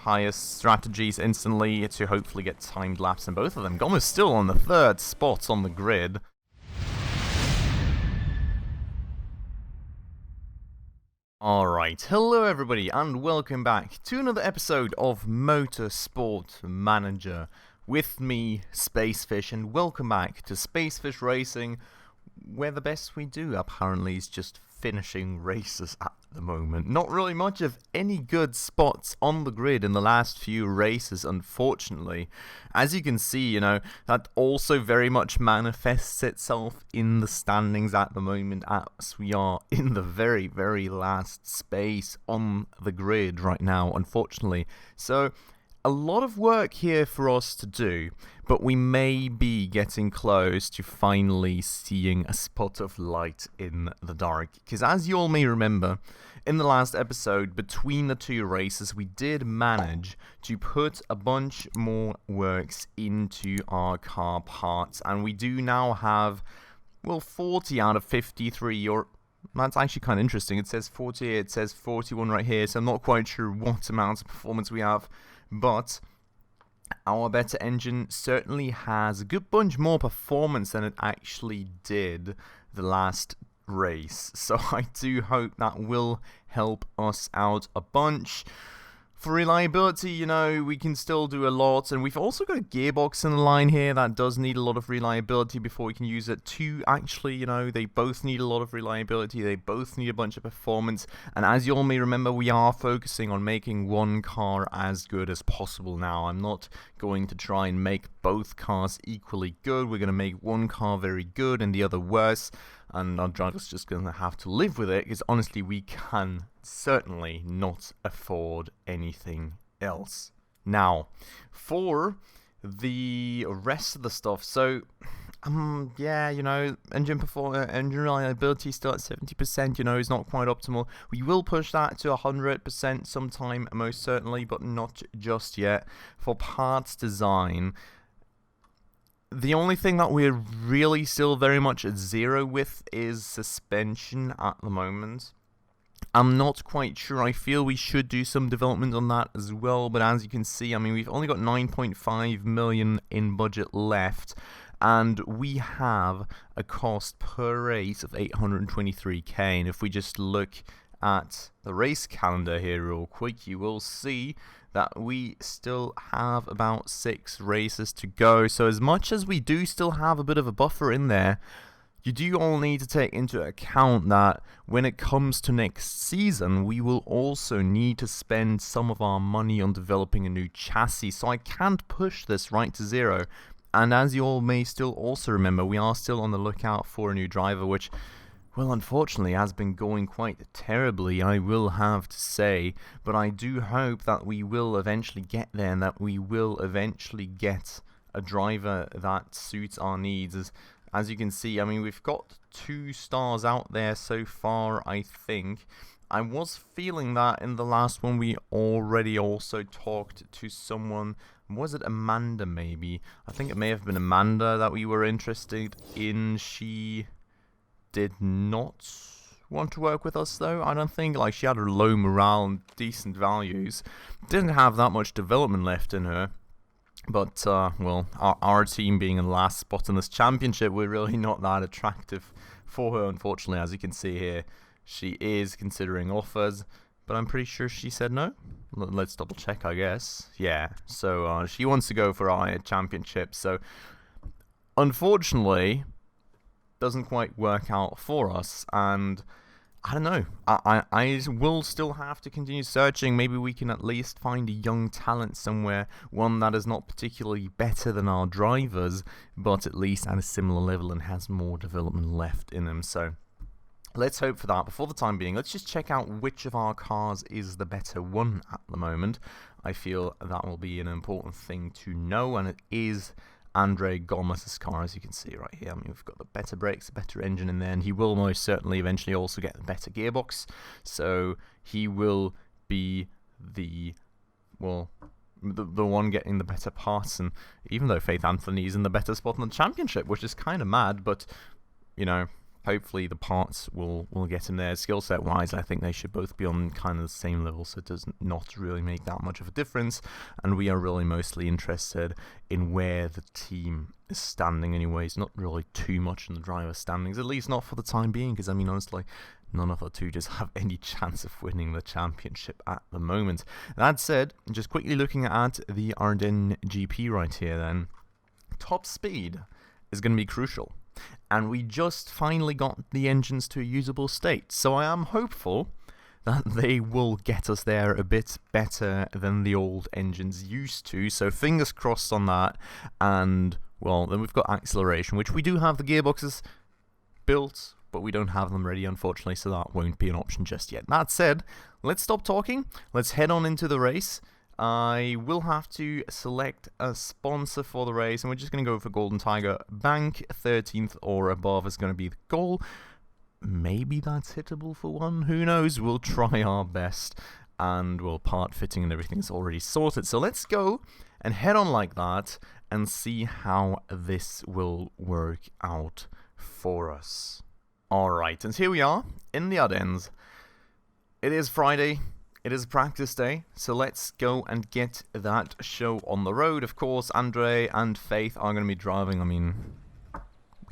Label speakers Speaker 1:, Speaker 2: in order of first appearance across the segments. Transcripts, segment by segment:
Speaker 1: highest strategies instantly to hopefully get timed laps in both of them. Goma's still on the 3rd spot on the grid. Alright, hello everybody and welcome back to another episode of Motorsport Manager. With me, Spacefish, and welcome back to Spacefish Racing, where the best we do apparently is just finishing races at the moment. Not really much of any good spots on the grid in the last few races, unfortunately. As you can see, that also very much manifests itself in the standings at the moment, as we are in the very, very last space on the grid right now, unfortunately. So, a lot of work here for us to do, but we may be getting close to finally seeing a spot of light in the dark. Because as you all may remember, in the last episode, between the two races, we did manage to put a bunch more works into our car parts. And we do now have, 40 out of 53, or that's actually kind of interesting. It says 40, it says 41 right here, so I'm not quite sure what amount of performance we have. But our better engine certainly has a good bunch more performance than it actually did the last race. So I do hope that will help us out a bunch. For reliability, we can still do a lot, and we've also got a gearbox in the line here that does need a lot of reliability before we can use it. Two, actually, they both need a lot of reliability, they both need a bunch of performance, and as you all may remember, we are focusing on making one car as good as possible now. I'm not going to try and make both cars equally good. We're going to make one car very good and the other worse, and our driver's just going to have to live with it, because honestly, we can certainly not afford anything else. Now, for the rest of the stuff, so, engine reliability still at 70%, is not quite optimal. We will push that to 100% sometime, most certainly, but not just yet. For parts design, the only thing that we're really still very much at zero with is suspension at the moment. I'm not quite sure. I feel we should do some development on that as well, but as you can see, we've only got 9.5 million in budget left, and we have a cost per race of 823k, and if we just look at the race calendar here real quick, you will see that we still have about 6 races to go. So as much as we do still have a bit of a buffer in there, you do all need to take into account that when it comes to next season, we will also need to spend some of our money on developing a new chassis. So I can't push this right to zero. And as you all may still also remember, we are still on the lookout for a new driver, which, well, unfortunately has been going quite terribly, I will have to say. But I do hope that we will eventually get there, and that we will eventually get a driver that suits our needs. As you can see, we've got 2 stars out there so far, I think. I was feeling that in the last one we already also talked to someone. Was it Amanda, maybe? I think it may have been Amanda that we were interested in. She did not want to work with us, though. I don't think. She had a low morale and decent values. Didn't have that much development left in her. But, our team being in the last spot in this championship, we're really not that attractive for her, unfortunately. As you can see here, she is considering offers, but I'm pretty sure she said no. Let's double check, I guess. Yeah, so she wants to go for our championship, so unfortunately, doesn't quite work out for us, and I don't know. I will still have to continue searching. Maybe we can at least find a young talent somewhere, one that is not particularly better than our drivers, but at least at a similar level and has more development left in them. So let's hope for that. But for the time being, let's just check out which of our cars is the better one at the moment. I feel that will be an important thing to know, and it is Andre Gomes' car, as you can see right here. We've got the better brakes, the better engine in there, and he will most certainly eventually also get the better gearbox. So he will be the one getting the better parts. And even though Faith Anthony is in the better spot in the championship, which is kind of mad, but hopefully the parts will get in there. Skill set wise, I think they should both be on kind of the same level, so it does not really make that much of a difference. And we are really mostly interested in where the team is standing anyways, not really too much in the driver standings, at least not for the time being, because I mean honestly, none of the two just have any chance of winning the championship at the moment. That said, just quickly looking at the Ardennes GP right here then, top speed is going to be crucial. And we just finally got the engines to a usable state, so I am hopeful that they will get us there a bit better than the old engines used to, so fingers crossed on that. And, well, then we've got acceleration, which we do have the gearboxes built, but we don't have them ready, unfortunately, so that won't be an option just yet. That said, let's stop talking, let's head on into the race. I will have to select a sponsor for the race, and we're just going to go for Golden Tiger Bank. 13th or above is going to be the goal. Maybe that's hittable for one, who knows? We'll try our best, and well, part fitting and everything's already sorted. So let's go and head on like that and see how this will work out for us. Alright, and here we are in the Ardennes. It is Friday. It is practice day, so let's go and get that show on the road. Of course, Andre and Faith are going to be driving. I mean,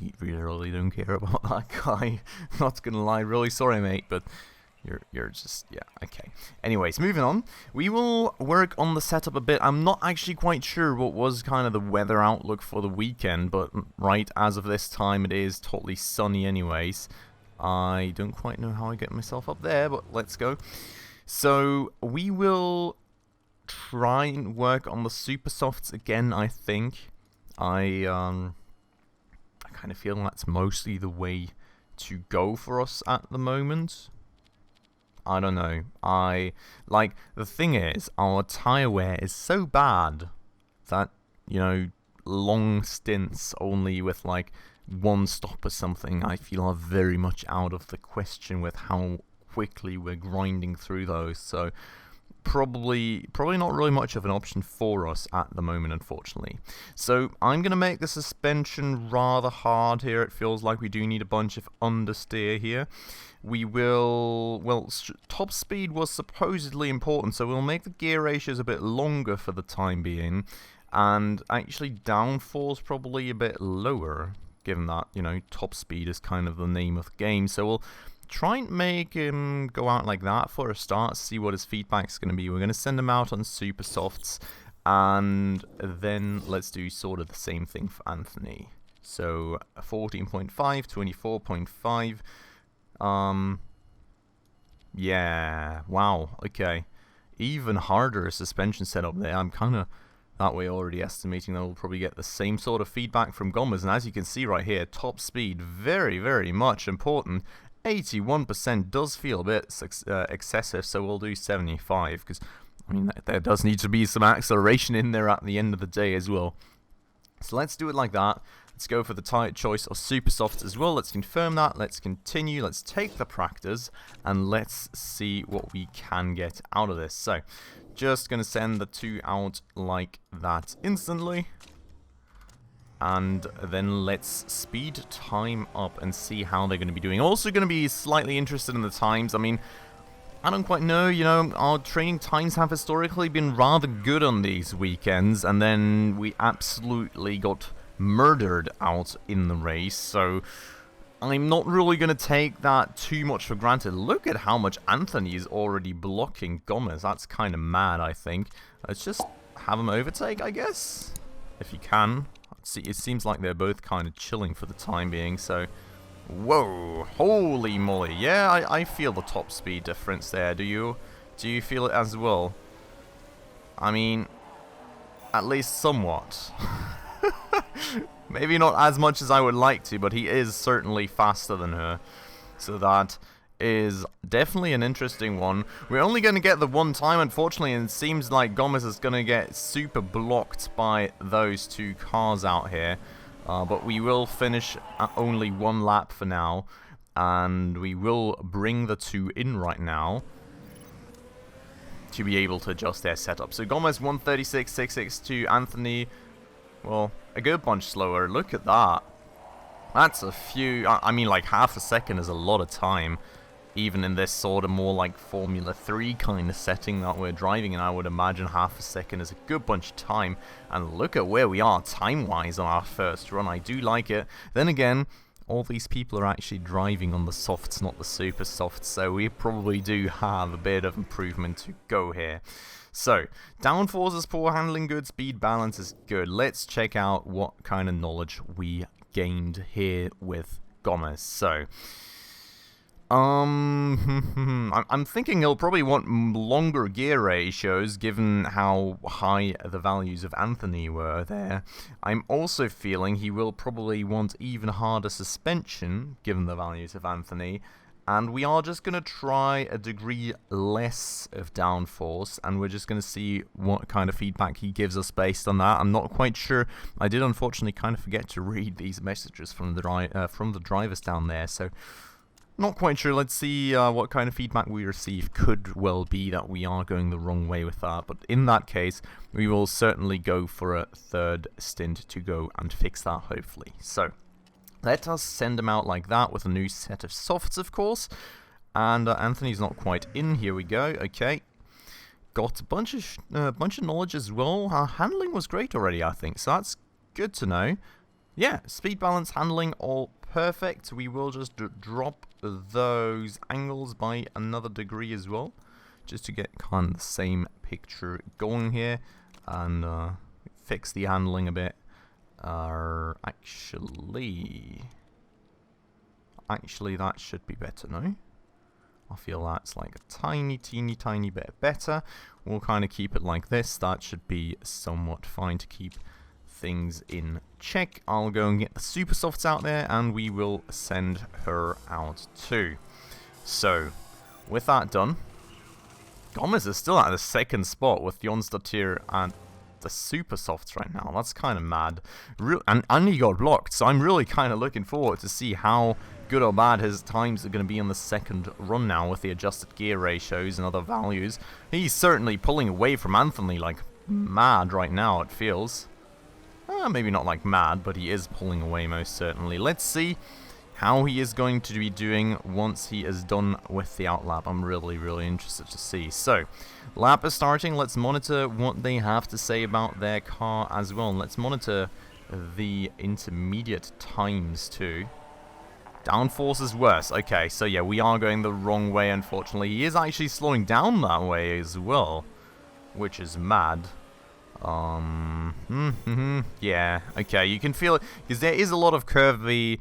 Speaker 1: we really don't care about that guy. Not going to lie, really sorry, mate, but you're just, yeah, okay. Anyways, moving on. We will work on the setup a bit. I'm not actually quite sure what was kind of the weather outlook for the weekend, but right, as of this time, it is totally sunny anyways. I don't quite know how I get myself up there, but let's go. So we will try and work on the super softs again, I think. I kind of feel that's mostly the way to go for us at the moment. I don't know. The thing is, our tire wear is so bad that, you know, long stints only with like one stop or something, I feel are very much out of the question with how quickly we're grinding through those, so probably not really much of an option for us at the moment, unfortunately. So I'm going to make the suspension rather hard here. It feels like we do need a bunch of understeer here. We will, well, top speed was supposedly important, so we'll make the gear ratios a bit longer for the time being, and actually downforce probably a bit lower, given that, you know, top speed is kind of the name of the game. So we'll try and make him go out like that for a start, see what his feedback's going to be. We're going to send him out on super softs, and then let's do sort of the same thing for Anthony. So 14.5, 24.5. Yeah, wow, okay. Even harder suspension setup there. I'm kind of that way already estimating that we'll probably get the same sort of feedback from Gomez. And as you can see right here, top speed, very, very much important. 81% does feel a bit excessive, so we'll do 75, because I mean there does need to be some acceleration in there at the end of the day as well. So let's do it like that. Let's go for the tight choice of super softs as well. Let's confirm that. Let's continue. Let's take the practice and let's see what we can get out of this. So just gonna send the two out like that instantly. And then let's speed time up and see how they're going to be doing. Also going to be slightly interested in the times. I mean, I don't quite know, you know, our training times have historically been rather good on these weekends, and then we absolutely got murdered out in the race, so I'm not really going to take that too much for granted. Look at how much Anthony is already blocking Gomez. That's kind of mad, I think. Let's just have him overtake, I guess, if you can. See, it seems like they're both kind of chilling for the time being, so... Whoa! Holy moly! Yeah, I feel the top speed difference there. Do you? Do you feel it as well? I mean, at least somewhat. Maybe not as much as I would like to, but he is certainly faster than her. So that is definitely an interesting one. We're only going to get the one time, unfortunately, and it seems like Gomez is going to get super blocked by those two cars out here. But we will finish at only one lap for now, and we will bring the two in right now to be able to adjust their setup. So Gomez 136.662, Anthony, well, a good bunch slower. Look at that. That's a few, I mean, like half a second is a lot of time. Even in this sort of more like Formula 3 kind of setting that we're driving in, I would imagine half a second is a good bunch of time. And look at where we are time-wise on our first run. I do like it. Then again, all these people are actually driving on the softs, not the super softs, so we probably do have a bit of improvement to go here. So, downforce is poor, handling good, speed balance is good. Let's check out what kind of knowledge we gained here with Gomez. So, I'm thinking he'll probably want longer gear ratios given how high the values of Anthony were there. I'm also feeling he will probably want even harder suspension given the values of Anthony. And we are just going to try a degree less of downforce, and we're just going to see what kind of feedback he gives us based on that. I'm not quite sure. I did unfortunately kind of forget to read these messages from the drivers down there, so not quite sure. Let's see what kind of feedback we receive. Could well be that we are going the wrong way with that, but in that case, we will certainly go for a third stint to go and fix that, hopefully. So, let us send him out like that with a new set of softs, of course. And Anthony's not quite in. Here we go. Okay. Got a bunch of knowledge as well. Handling was great already, I think. So that's good to know. Yeah, speed balance, handling, all perfect. We will just drop those angles by another degree as well, just to get kind of the same picture going here, and fix the handling a bit. Actually, that should be better, no? I feel that's like a tiny bit better. We'll kind of keep it like this. That should be somewhat fine to keep things in check. I'll go and get the super softs out there, and we will send her out too. So, with that done, Gomez is still at the second spot with Jonstatir and the super softs right now. That's kind of mad. And he got blocked, so I'm really kind of looking forward to see how good or bad his times are going to be on the second run now with the adjusted gear ratios and other values. He's certainly pulling away from Anthony like mad right now, it feels. Maybe not like mad, but he is pulling away most certainly. Let's see how he is going to be doing once he is done with the outlap. I'm really interested to see. So, lap is starting. Let's monitor what they have to say about their car as well. And let's monitor the intermediate times too. Downforce is worse. Okay, so yeah, we are going the wrong way, unfortunately. He is actually slowing down that way as well, which is mad. Yeah, okay, you can feel it, because there is a lot of curvy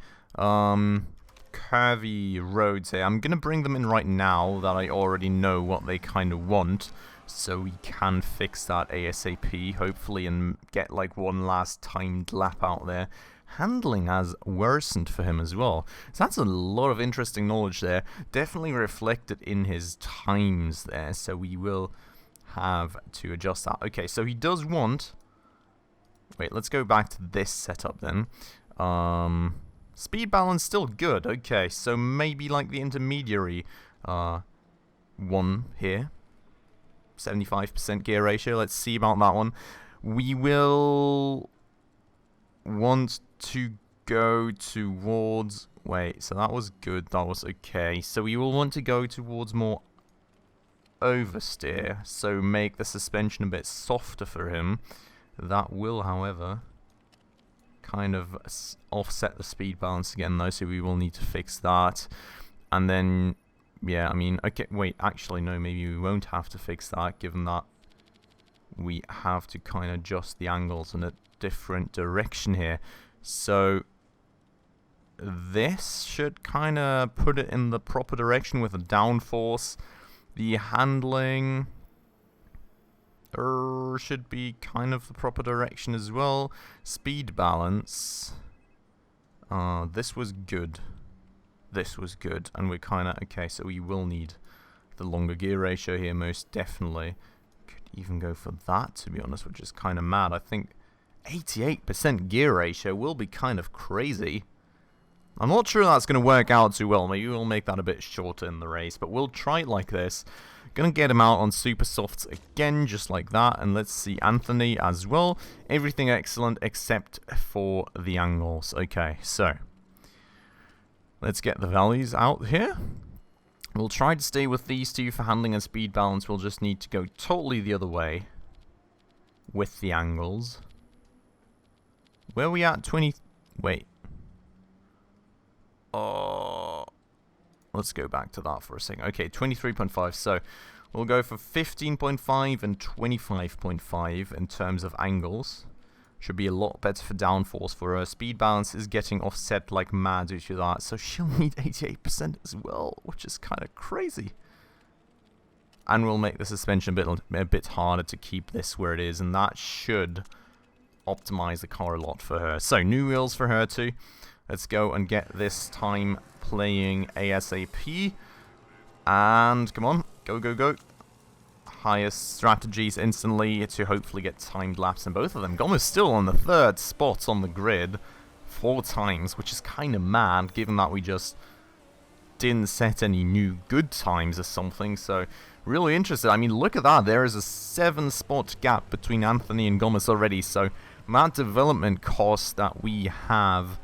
Speaker 1: roads here. I'm gonna bring them in right now that I already know what they kind of want, so we can fix that ASAP, hopefully, and get like one last timed lap out there. Handling has worsened for him as well, so that's a lot of interesting knowledge there, definitely reflected in his times there, so we will have to adjust that. Okay, so he does want... Wait, let's go back to this setup then. Speed balance still good. Okay, so maybe like the intermediary one here. 75% gear ratio. Let's see about that one. We will want to go towards... Wait, so that was good. That was okay. So we will want to go towards more oversteer, so make the suspension a bit softer for him. That will, however, kind of offset the speed balance again though, so we will need to fix that. And then, yeah, I mean, okay, wait, actually no, maybe we won't have to fix that, given that we have to kind of adjust the angles in a different direction here. So this should kind of put it in the proper direction with a downforce. The handling should be kind of the proper direction as well. Speed balance. This was good. This was good. And we're kind of... Okay, so we will need the longer gear ratio here, most definitely. Could even go for that, to be honest, which is kind of mad. I think 88% gear ratio will be kind of crazy. I'm not sure that's going to work out too well. Maybe we'll make that a bit shorter in the race, but we'll try it like this. Gonna get him out on super softs again, just like that. And let's see Anthony as well. Everything excellent except for the angles. Okay, so Let's get the values out here. We'll try to stay with these two for handling and speed balance. We'll just need to go totally the other way with the angles. Where are we at? 20... Wait. Oh... Let's go back to that for a second. Okay, 23.5. So we'll go for 15.5 and 25.5 in terms of angles. Should be a lot better for downforce for her. Speed balance is getting offset like mad due to that. So she'll need 88% as well, which is kind of crazy. And we'll make the suspension a bit harder to keep this where it is. And that should optimize the car a lot for her. So new wheels for her too. Let's go and get this time playing ASAP. And come on, go, go, go. Highest strategies instantly to hopefully get timed laps in both of them. Goma's still on the 3rd spot on the grid 4 times, which is kind of mad given that we just didn't set any new good times or something. So really interested. I mean, look at that. There is a 7-spot gap between Anthony and Gomez already. So that development cost that we have,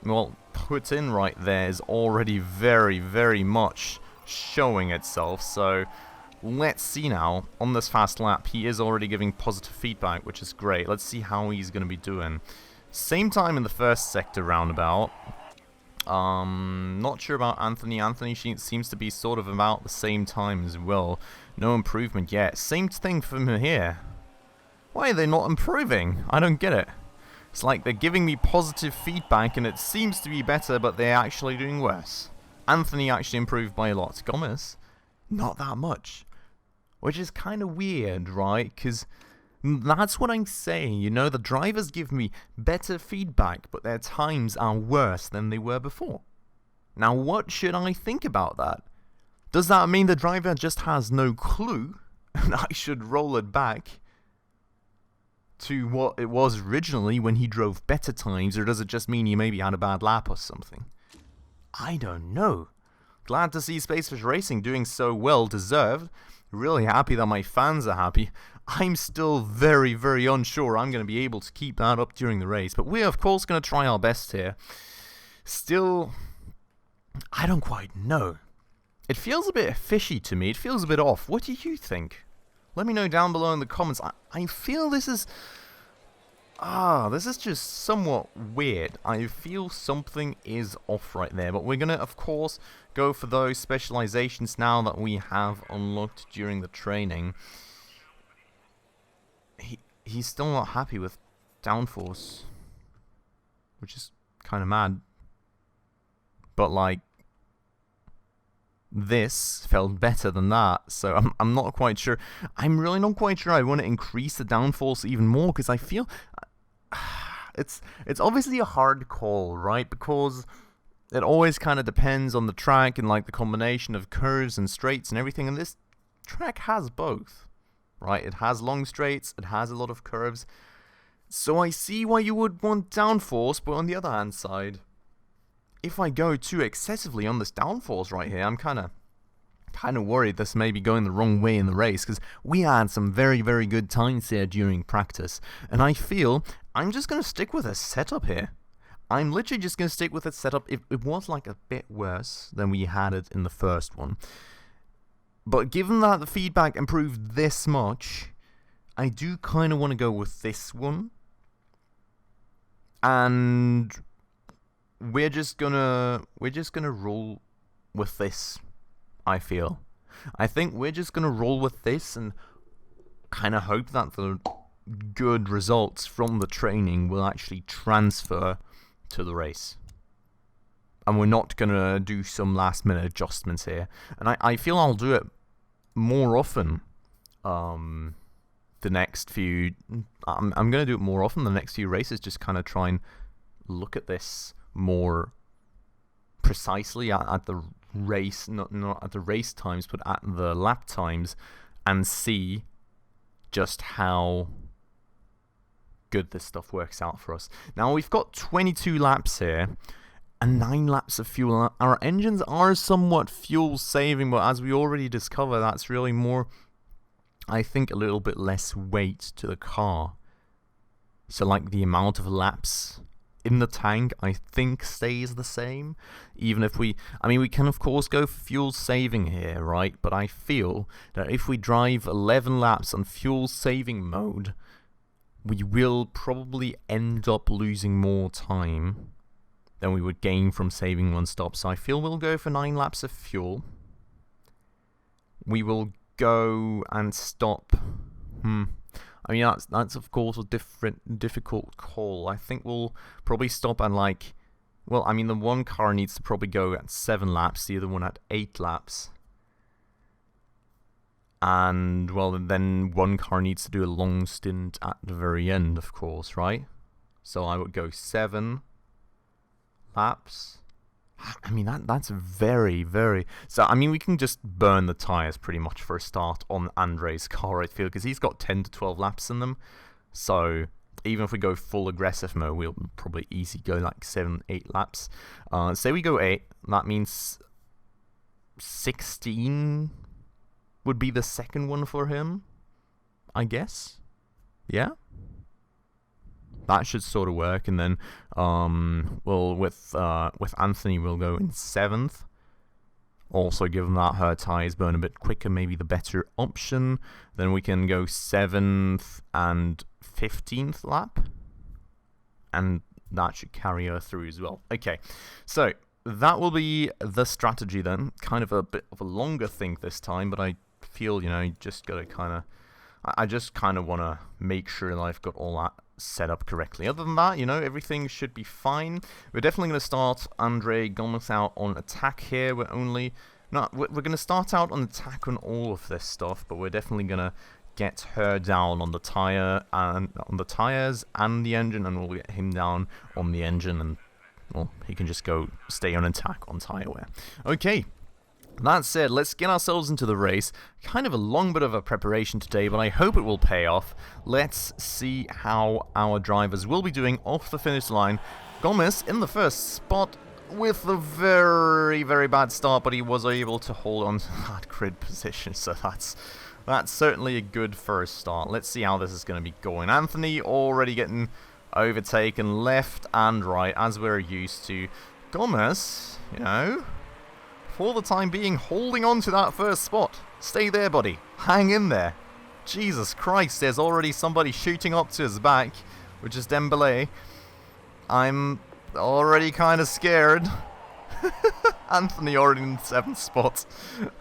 Speaker 1: well, put in right there is already very, very much showing itself. So let's see now. On this fast lap, he is already giving positive feedback, which is great. Let's see how he's going to be doing. Same time in the first sector roundabout. Not sure about Anthony. Anthony seems to be sort of about the same time as well. No improvement yet. Same thing for him here. Why are they not improving? I don't get it. It's like they're giving me positive feedback and it seems to be better, but they're actually doing worse. Anthony actually improved by a lot. Gomez, not that much. Which is kind of weird, right? Because that's what I'm saying. You know, the drivers give me better feedback, but their times are worse than they were before. Now, what should I think about that? Does that mean the driver just has no clue and I should roll it back to what it was originally when he drove better times, or does it just mean he maybe had a bad lap or something? I don't know. Glad to see Spacefish Racing doing so well, deserved. Really happy that my fans are happy. I'm still very, very unsure I'm going to be able to keep that up during the race, but we're of course going to try our best here. Still, I don't quite know. It feels a bit fishy to me. It feels a bit off. What do you think? Let me know down below in the comments. I feel this is... this is just somewhat weird. I feel something is off right there. But we're going to, of course, go for those specializations now that we have unlocked during the training. He's still not happy with downforce, which is kind of mad. But, like, this felt better than that, so I'm not quite sure. I'm really not quite sure I want to increase the downforce even more, because I feel it's obviously a hard call, right? Because it always kind of depends on the track and like the combination of curves and straights and everything, and this track has both, right? It has long straights, it has a lot of curves, so I see why you would want downforce, but on the other hand side, if I go too excessively on this downforce right here, I'm kind of worried this may be going the wrong way in the race, because we had some very, very good times here during practice, and I feel I'm just going to stick with a setup here. I'm literally just going to stick with a setup. It was like a bit worse than we had it in the first one, but given that the feedback improved this much, I do kind of want to go with this one, and we're just gonna roll with this, I feel. I think we're just gonna roll with this and kind of hope that the good results from the training will actually transfer to the race. And we're not gonna do some last minute adjustments here. And I feel I'll do it more often. The next few... I'm gonna do it more often the next few races, just kind of try and look at this more precisely at the race, not at the race times, but at the lap times, and see just how good this stuff works out for us. Now we've got 22 laps here and 9 laps of fuel. Our engines are somewhat fuel saving, but as we already discovered, that's really more, I think, a little bit less weight to the car. So like the amount of laps in the tank, I think, stays the same. Even if we can of course go for fuel saving here, right? But I feel that if we drive 11 laps on fuel saving mode, we will probably end up losing more time than we would gain from saving one stop. So I feel we'll go for 9 laps of fuel. We will go and stop. I mean, that's of course a difficult call. I think we'll probably stop at well, I mean, the one car needs to probably go at 7 laps, the other one at 8 laps. And, well, then one car needs to do a long stint at the very end, of course, right? So I would go 7 laps. I mean, that's very, very... So, I mean, we can just burn the tyres pretty much for a start on Andre's car, I feel, because he's got 10 to 12 laps in them. So, even if we go full aggressive mode, we'll probably easy go like 7, 8 laps. Say we go 8, that means 16 would be the second one for him, I guess. Yeah? That should sort of work, and then, well, with Anthony, we'll go in 7th. Also, given that her tyres burn a bit quicker, maybe the better option. Then we can go 7th and 15th lap, and that should carry her through as well. Okay, so that will be the strategy then. Kind of a bit of a longer thing this time, but I feel, you know, you just gotta I just kind of want to make sure that I've got all that set up correctly. Other than that, you know, everything should be fine. We're definitely going to start Andre Gomez out on attack here. We're going to start out on attack on all of this stuff, but we're definitely going to get her down on the tires and the engine, and we'll get him down on the engine, and, well, he can just go stay on attack on tire wear. Okay. That said, let's get ourselves into the race. Kind of a long bit of a preparation today, but I hope it will pay off. Let's see how our drivers will be doing off the finish line. Gomez in the first spot with a very, very bad start, but he was able to hold on to that grid position, so that's certainly a good first start. Let's see how this is going to be going. Anthony already getting overtaken left and right, as we're used to. Gomez, you know, for the time being, holding on to that first spot. Stay there, buddy. Hang in there. Jesus Christ, there's already somebody shooting up to his back, which is Dembele. I'm already kind of scared. Anthony already in the 7th spot.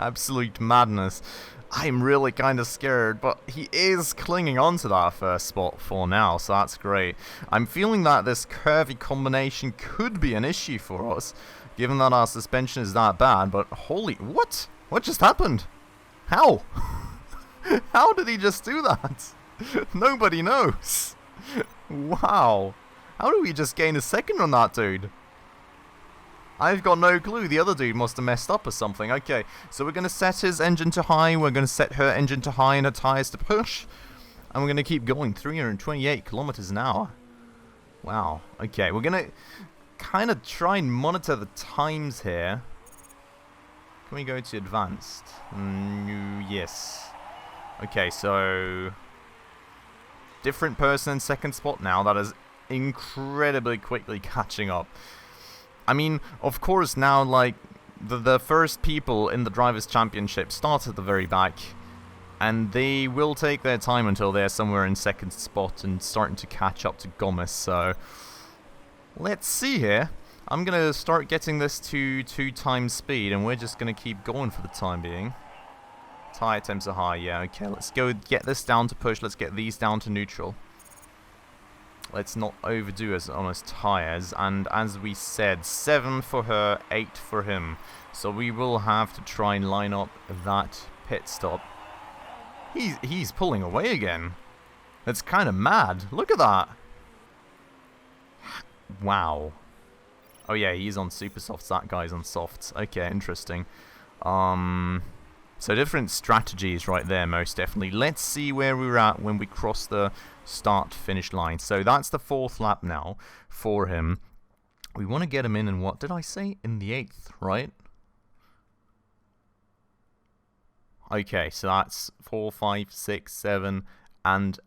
Speaker 1: Absolute madness. I'm really kind of scared, but he is clinging on to that first spot for now, so that's great. I'm feeling that this curvy combination could be an issue for us, given that our suspension is that bad, but holy... What? What just happened? How? How did he just do that? Nobody knows. Wow. How did we just gain a second on that dude? I've got no clue. The other dude must have messed up or something. Okay, so we're going to set his engine to high. We're going to set her engine to high and her tires to push. And we're going to keep going. 328 kilometers an hour. Wow. Okay, we're going to kind of try and monitor the times here. Can we go to advanced? Yes. Okay, so different person in second spot now. That is incredibly quickly catching up. I mean, of course now, like, the first people in the Drivers' Championship start at the very back, and they will take their time until they're somewhere in second spot and starting to catch up to Gomez, so let's see here. I'm going to start getting this to 2 times speed, and we're just going to keep going for the time being. Tire temps are high, yeah, okay, let's go get this down to push, let's get these down to neutral. Let's not overdo us on his tires, and as we said, 7 for her, 8 for him. So we will have to try and line up that pit stop. He's pulling away again. That's kind of mad. Look at that. Wow. Oh yeah, he's on super softs. That guy's on softs. Okay, interesting. So different strategies right there, most definitely. Let's see where we're at when we cross the start-finish line. So that's the 4th lap now for him. We want to get him in what did I say? In the 8th, right? Okay, so that's 4, 5, 6, 7, and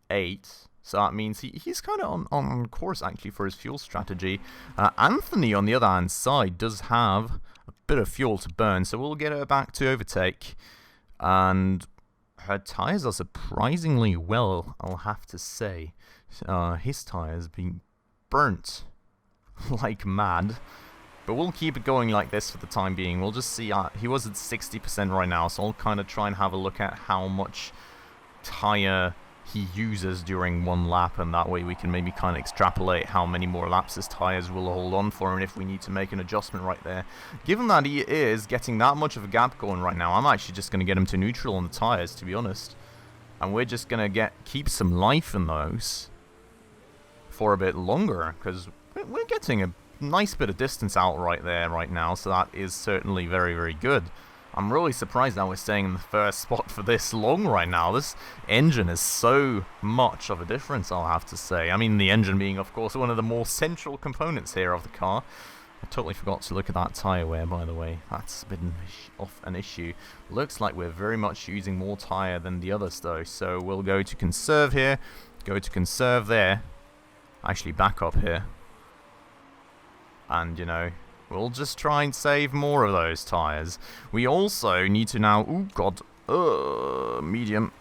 Speaker 1: 8. So that means he's kind of on course, actually, for his fuel strategy. Anthony, on the other hand side, does have a bit of fuel to burn, so we'll get her back to overtake. And her tyres are surprisingly well, I'll have to say. His tyres being burnt like mad. But we'll keep it going like this for the time being. We'll just see. He was at 60% right now, so I'll kind of try and have a look at how much tyre he uses during one lap, and that way we can maybe kind of extrapolate how many more laps his tyres will hold on for, and if we need to make an adjustment right there. Given that he is getting that much of a gap going right now, I'm actually just going to get him to neutral on the tyres, to be honest. And we're just going to keep some life in those for a bit longer, because we're getting a nice bit of distance out right there right now, so that is certainly very, very good. I'm really surprised that we're staying in the first spot for this long right now. This engine is so much of a difference, I'll have to say. I mean, the engine being, of course, one of the more central components here of the car. I totally forgot to look at that tyre wear, by the way. That's been off an issue. Looks like we're very much using more tyre than the others, though. So we'll go to conserve here, go to conserve there. Actually, back up here. And, you know, we'll just try and save more of those tyres. We also need to now... Oh, God. Medium.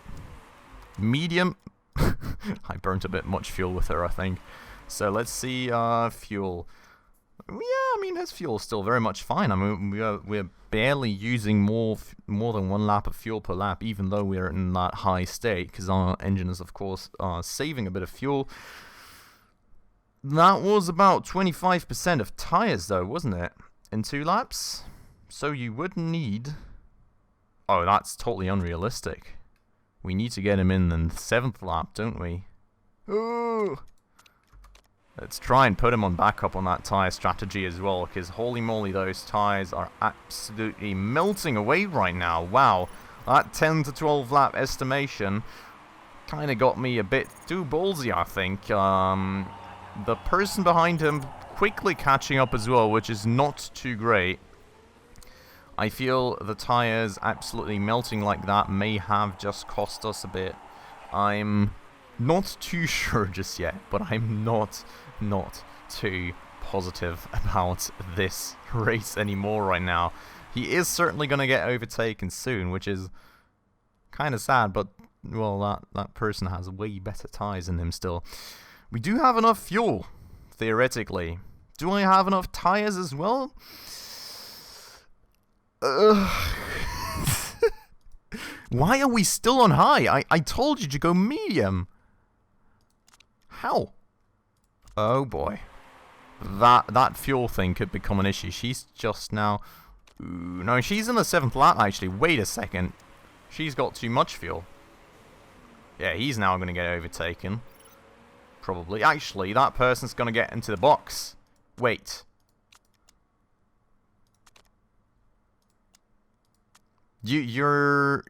Speaker 1: Medium. I burnt a bit much fuel with her, I think. So let's see fuel. Yeah, I mean, his fuel's still very much fine. I mean, we're barely using more than 1 lap of fuel per lap, even though we're in that high state, because our engine is, of course, saving a bit of fuel. That was about 25% of tyres, though, wasn't it? In 2 laps? So you would need... Oh, that's totally unrealistic. We need to get him in the 7th lap, don't we? Ooh! Let's try and put him on backup on that tyre strategy as well, because holy moly, those tyres are absolutely melting away right now. Wow, that 10 to 12 lap estimation kind of got me a bit too ballsy, I think. The person behind him quickly catching up as well, which is not too great. I feel the tyres absolutely melting like that may have just cost us a bit. I'm not too sure just yet, but I'm not too positive about this race anymore right now. He is certainly going to get overtaken soon, which is kind of sad, but, well, that person has way better tyres than him still. We do have enough fuel, theoretically. Do I have enough tyres as well? Why are we still on high? I told you to go medium. How? Oh boy. That fuel thing could become an issue. She's just now... Ooh, no, she's in the 7th lap, actually. Wait a second. She's got too much fuel. Yeah, he's now going to get overtaken. Probably. Actually, that person's going to get into the box. Wait. You're...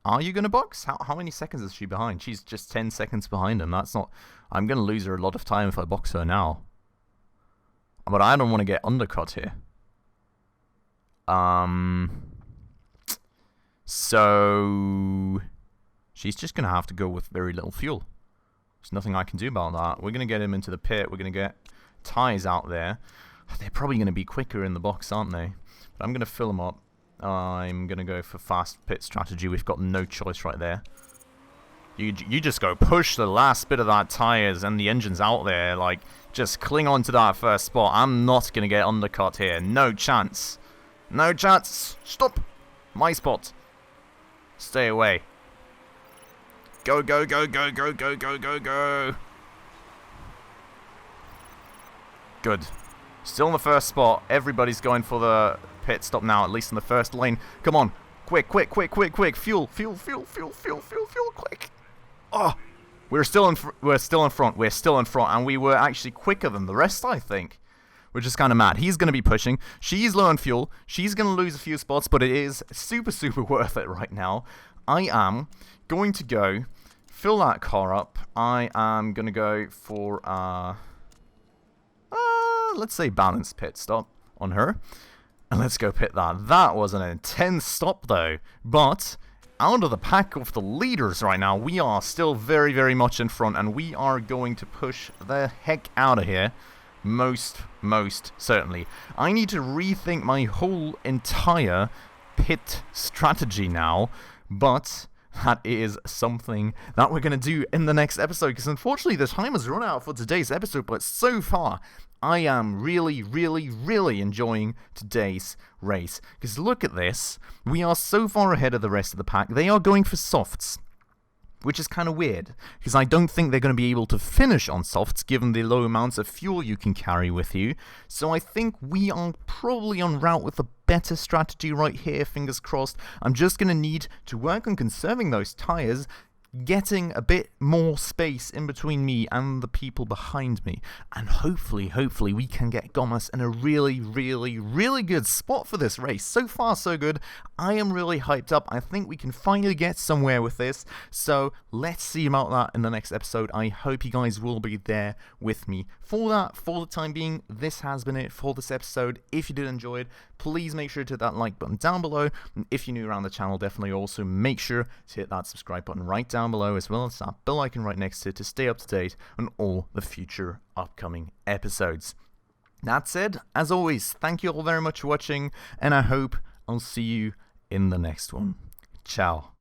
Speaker 1: Are you going to box? How many seconds is she behind? She's just 10 seconds behind him. That's not... I'm going to lose her a lot of time if I box her now. But I don't want to get undercut here. So... She's just going to have to go with very little fuel. There's nothing I can do about that. We're going to get him into the pit. We're going to get tyres out there. They're probably going to be quicker in the box, aren't they? But I'm going to fill them up. I'm going to go for fast pit strategy. We've got no choice right there. You just go push the last bit of that tyres and the engine's out there. Like, just cling on to that first spot. I'm not going to get undercut here. No chance. No chance. Stop. My spot. Stay away. Go, go, go, go, go, go, go, go, go. Good. Still in the first spot. Everybody's going for the pit stop now, at least in the first lane. Come on. Quick, quick, quick, quick, quick. Fuel, fuel, fuel, fuel, fuel, fuel, fuel, quick. Oh, we're still in front. We're still in front, and we were actually quicker than the rest, I think. Which is kind of mad. He's going to be pushing. She's low on fuel. She's going to lose a few spots, but it is super, super worth it right now. I am going to go fill that car up. I am going to go for, let's say balanced pit stop on her. And let's go pit that. That was an intense stop, though. But out of the pack of the leaders right now. We are still very, very much in front, and we are going to push the heck out of here. Most certainly. I need to rethink my whole entire pit strategy now, but that is something that we're going to do in the next episode, because unfortunately the time has run out for today's episode, but so far I am really enjoying today's race. Because look at this, we are so far ahead of the rest of the pack. They are going for softs, which is kind of weird, because I don't think they're going to be able to finish on softs given the low amounts of fuel you can carry with you. So I think we are probably en route with a better strategy right here, fingers crossed. I'm just going to need to work on conserving those tires, getting a bit more space in between me and the people behind me, and hopefully we can get Gomez in a really good spot for this race. So far so good. I am really hyped up. I think we can finally get somewhere with this, so let's see about that in the next episode. I hope you guys will be there with me for that. For the time being, this has been it for this episode. If you did enjoy it, please make sure to hit that like button down below, and if you're new around the channel, definitely also make sure to hit that subscribe button right down below, as well as that bell icon right next to it, to stay up to date on all the future upcoming episodes. That said, as always, thank you all very much for watching, and I hope I'll see you in the next one. Ciao.